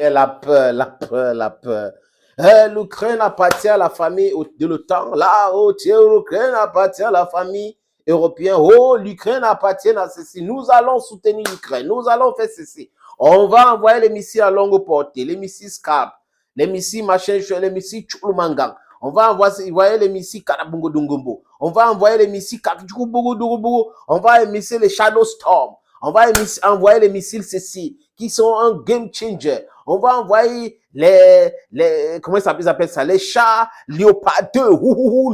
Et la peur, la peur, la peur. L'Ukraine appartient à la famille de l'OTAN. Là, oh, tiens, l'Ukraine appartient à la famille européenne. Oh, l'Ukraine appartient à ceci. Nous allons soutenir l'Ukraine. Nous allons faire ceci. On va envoyer les missiles à longue portée, les missiles Scab, les missiles machin, les missiles Chulumangang. On va envoyer les missiles Karabungo Dungumbo. On va envoyer les missiles Kakjukubugu. On va émisser les Shadow Storm. On va envoyer les missiles ceci, qui sont un game changer. On va envoyer comment ça s'appelle ça, les chats Léopard 2,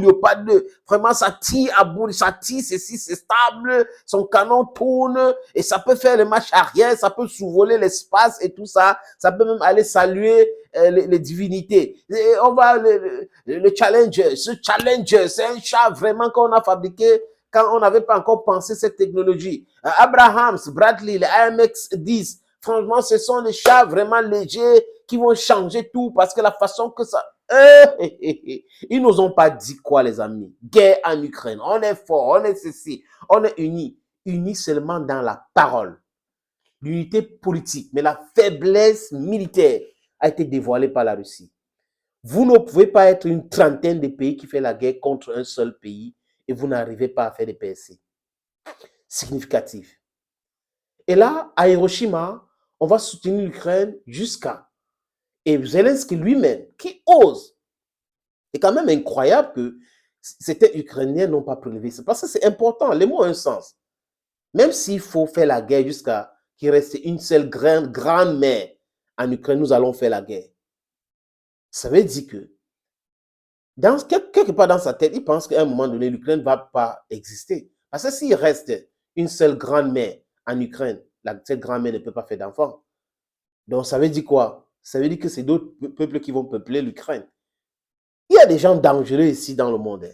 Léopard 2. Vraiment, ça tire à bout, ça tire, c'est stable, son canon tourne, et ça peut faire le marche arrière, ça peut survoler l'espace et tout ça. Ça peut même aller saluer les divinités. Et on va, le Challenger, ce Challenger, c'est un chat vraiment qu'on a fabriqué quand on n'avait pas encore pensé cette technologie. Abrahams, Bradley, les AMX-10, franchement, ce sont des chats vraiment légers qui vont changer tout parce que la façon que ça... Ils nous ont pas dit quoi, les amis? Guerre en Ukraine. On est fort, on est ceci, on est unis. Unis seulement dans la parole. L'unité politique, mais la faiblesse militaire a été dévoilée par la Russie. Vous ne pouvez pas être une trentaine de pays qui fait la guerre contre un seul pays et vous n'arrivez pas à faire des PSC significatifs. Et là, à Hiroshima, on va soutenir l'Ukraine jusqu'à... Et Zelensky lui-même, qui ose, c'est quand même incroyable que certains Ukrainiens n'ont pas prélevé. C'est parce que c'est important, les mots ont un sens. Même s'il faut faire la guerre jusqu'à qu'il reste une seule grande mer en Ukraine, nous allons faire la guerre. Ça veut dire que, quelque part dans sa tête, il pense qu'à un moment donné, l'Ukraine ne va pas exister. Parce que s'il reste une seule grande mer en Ukraine, cette grande mer ne peut pas faire d'enfants. Donc, ça veut dire quoi? Ça veut dire que c'est d'autres peuples qui vont peupler l'Ukraine. Il y a des gens dangereux ici dans le monde.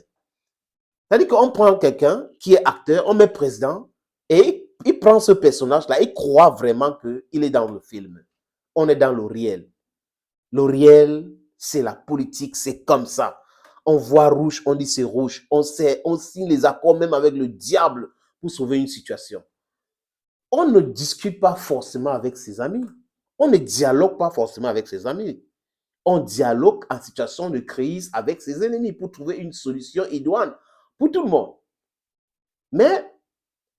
C'est-à-dire qu'on prend quelqu'un qui est acteur, on met président, et il prend ce personnage-là, il croit vraiment qu'il est dans le film. On est dans le réel. Le réel, c'est la politique, c'est comme ça. On voit rouge, on dit c'est rouge. On signe les accords même avec le diable pour sauver une situation. On ne discute pas forcément avec ses amis. On ne dialogue pas forcément avec ses amis. On dialogue en situation de crise avec ses ennemis pour trouver une solution idoine pour tout le monde. Mais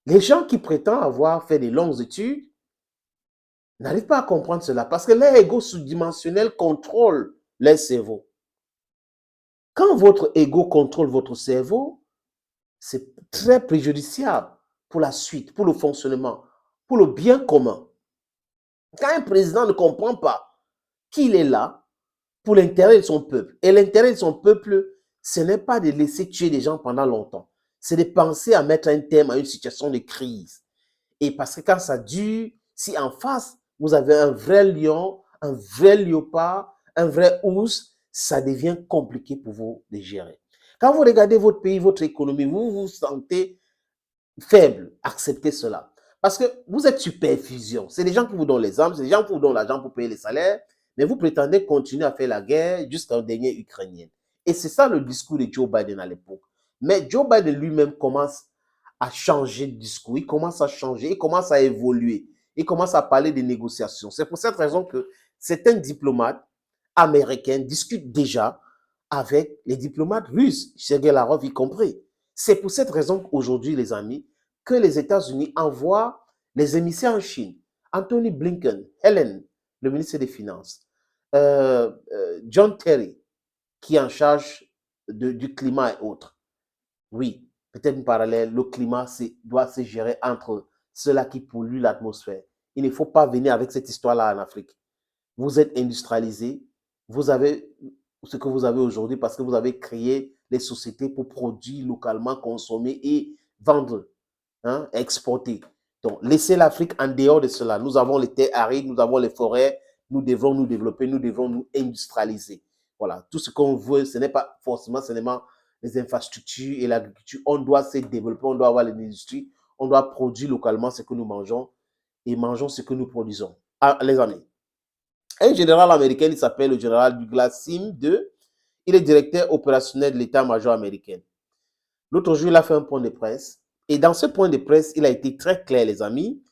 les gens qui prétendent avoir fait des longues études n'arrivent pas à comprendre cela parce que leur ego sous-dimensionnel contrôle leur cerveau. Quand votre ego contrôle votre cerveau, c'est très préjudiciable pour la suite, pour le fonctionnement, pour le bien commun. Quand un président ne comprend pas qu'il est là pour l'intérêt de son peuple, et l'intérêt de son peuple, ce n'est pas de laisser tuer des gens pendant longtemps, c'est de penser à mettre un terme à une situation de crise. Et parce que quand ça dure, si en face, vous avez un vrai lion, un vrai léopard, un vrai ours, ça devient compliqué pour vous de gérer. Quand vous regardez votre pays, votre économie, vous vous sentez faible, acceptez cela. Parce que vous êtes sur perfusion. C'est les gens qui vous donnent les armes, c'est les gens qui vous donnent l'argent pour payer les salaires, mais vous prétendez continuer à faire la guerre jusqu'au dernier Ukrainien. Et c'est ça le discours de Joe Biden à l'époque. Mais Joe Biden lui-même commence à changer de discours, il commence à changer, il commence à évoluer, il commence à parler de négociations. C'est pour cette raison que certains diplomates américains discutent déjà avec les diplomates russes, Sergei Lavrov y compris. C'est pour cette raison qu'aujourd'hui, les amis, que les États-Unis envoient les émissaires en Chine. Anthony Blinken, Helen, le ministre des Finances, John Kerry, qui est en charge du climat et autres. Oui, peut-être un parallèle, le climat doit se gérer entre ceux-là qui polluent l'atmosphère. Il ne faut pas venir avec cette histoire-là en Afrique. Vous êtes industrialisés, vous avez ce que vous avez aujourd'hui parce que vous avez créé les sociétés pour produire localement, consommer et vendre, exporter. Donc, laissez l'Afrique en dehors de cela. Nous avons les terres arides, nous avons les forêts, nous devrons nous développer, nous devrons nous industrialiser. Voilà, tout ce qu'on veut, ce n'est pas forcément seulement les infrastructures et l'agriculture. On doit se développer, on doit avoir l'industrie, on doit produire localement ce que nous mangeons et mangeons ce que nous produisons. Ah, les amis, un général américain, il s'appelle le général Douglas Sims II. Il est directeur opérationnel de l'état-major américain. L'autre jour, il a fait un point de presse. Et dans ce point de presse, il a été très clair, les amis.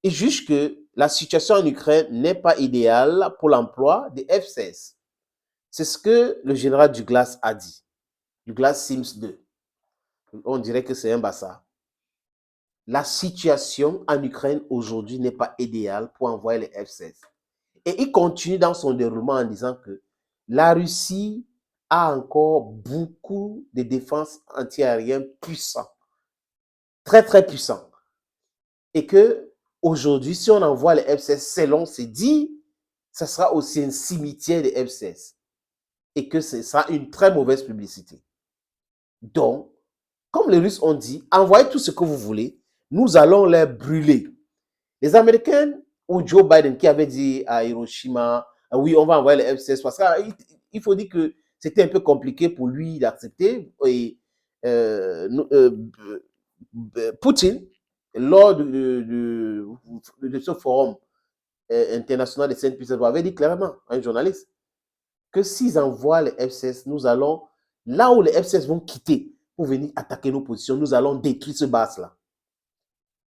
Il juge que la situation en Ukraine n'est pas idéale pour l'emploi des F-16. C'est ce que le général Douglas a dit. Douglas Sims 2. On dirait que c'est un bassa. La situation en Ukraine aujourd'hui n'est pas idéale pour envoyer les F-16. Et il continue dans son déroulement en disant que la Russie a encore beaucoup de défenses antiaériennes puissantes, très très puissantes. Et que aujourd'hui, si on envoie les F-16 selon c'est dit, ça sera aussi un cimetière des F-16. Et que ce sera une très mauvaise publicité. Donc, comme les Russes ont dit, envoyez tout ce que vous voulez, nous allons les brûler. Les Américains ou Joe Biden qui avait dit à Hiroshima, oui, on va envoyer les F-16, parce qu'il faut dire que c'était un peu compliqué pour lui d'accepter. Et Poutine, lors de ce forum international des 5 puissances, avait dit clairement à un journaliste que s'ils envoient les F-16, nous allons, là où les F-16 vont quitter pour venir attaquer nos positions, nous allons détruire ce base-là.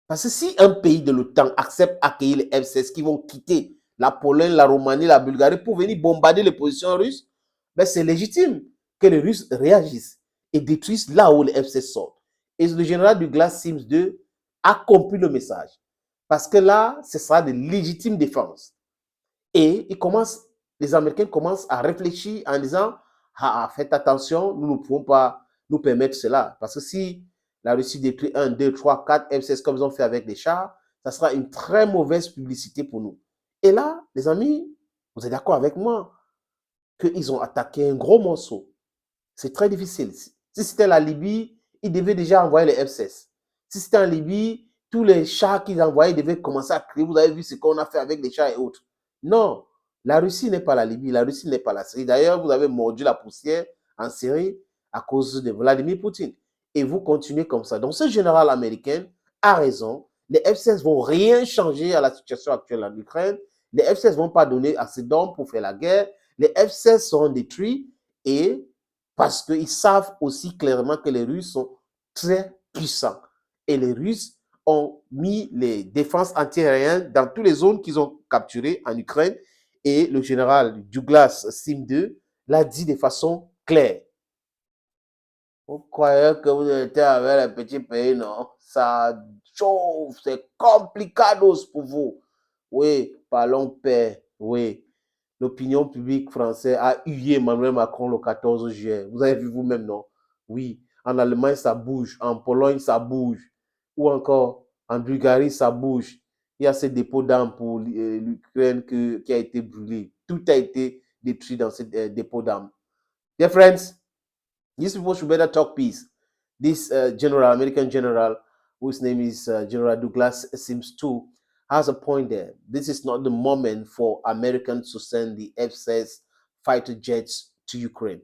Parce que si un pays de l'OTAN accepte d'accueillir les F-16 qui vont quitter la Pologne, la Roumanie, la Bulgarie pour venir bombarder les positions russes, ben c'est légitime que les Russes réagissent et détruisent là où les F-16 sortent. Et le général Douglas Sims 2 a compris le message. Parce que là, ce sera de légitime défense. Et les Américains commencent à réfléchir en disant, faites attention, nous ne pouvons pas nous permettre cela. Parce que si la Russie détruit 1, 2, 3, 4 F-16 comme ils ont fait avec les chars, ça sera une très mauvaise publicité pour nous. Et là, les amis, vous êtes d'accord avec moi qu'ils ont attaqué un gros morceau. C'est très difficile. Si c'était la Libye, ils devaient déjà envoyer les F-16. Si c'était en Libye, tous les chars qu'ils envoyaient devaient commencer à crier. Vous avez vu ce qu'on a fait avec les chars et autres. Non, la Russie n'est pas la Libye, la Russie n'est pas la Syrie. D'ailleurs, vous avez mordu la poussière en Syrie à cause de Vladimir Poutine. Et vous continuez comme ça. Donc, ce général américain a raison. Les F-16 ne vont rien changer à la situation actuelle en Ukraine. Les F-16 ne vont pas donner assez d'hommes pour faire la guerre. Les F-16 seront détruits et parce qu'ils savent aussi clairement que les Russes sont très puissants. Et les Russes ont mis les défenses antiaériennes dans toutes les zones qu'ils ont capturées en Ukraine. Et le général Douglas Sims 2 l'a dit de façon claire. Vous croyez que vous étiez avec les petits pays, non? Ça chauffe, c'est complicados pour vous. Oui, parlons paix, oui. L'opinion publique française a hué Emmanuel Macron le 14 juillet. Vous avez vu vous-même, non? Oui. En Allemagne, ça bouge. En Pologne, ça bouge. Ou encore, en Bulgarie, ça bouge. Il y a ce dépôt d'armes pour l'Ukraine qui a été brûlé. Tout a été détruit dans ce dépôt d'armes. Dear friends, these people should better talk peace. This American general, whose name is General Douglas Sims 2, has a point there. This is not the moment for Americans to send the F-16 fighter jets to Ukraine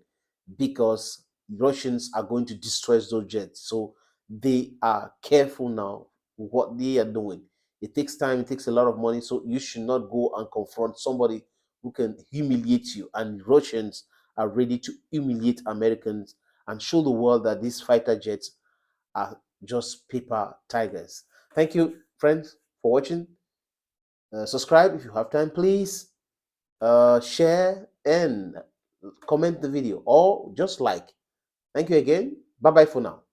because Russians are going to destroy those jets. So they are careful now what they are doing. It takes time, it takes a lot of money, so you should not go and confront somebody who can humiliate you. And Russians are ready to humiliate Americans and show the world that these fighter jets are just paper tigers. Thank you, friends, for watching. Subscribe if you have time, please. Share and comment the video or just like. Thank you again. Bye-bye for now.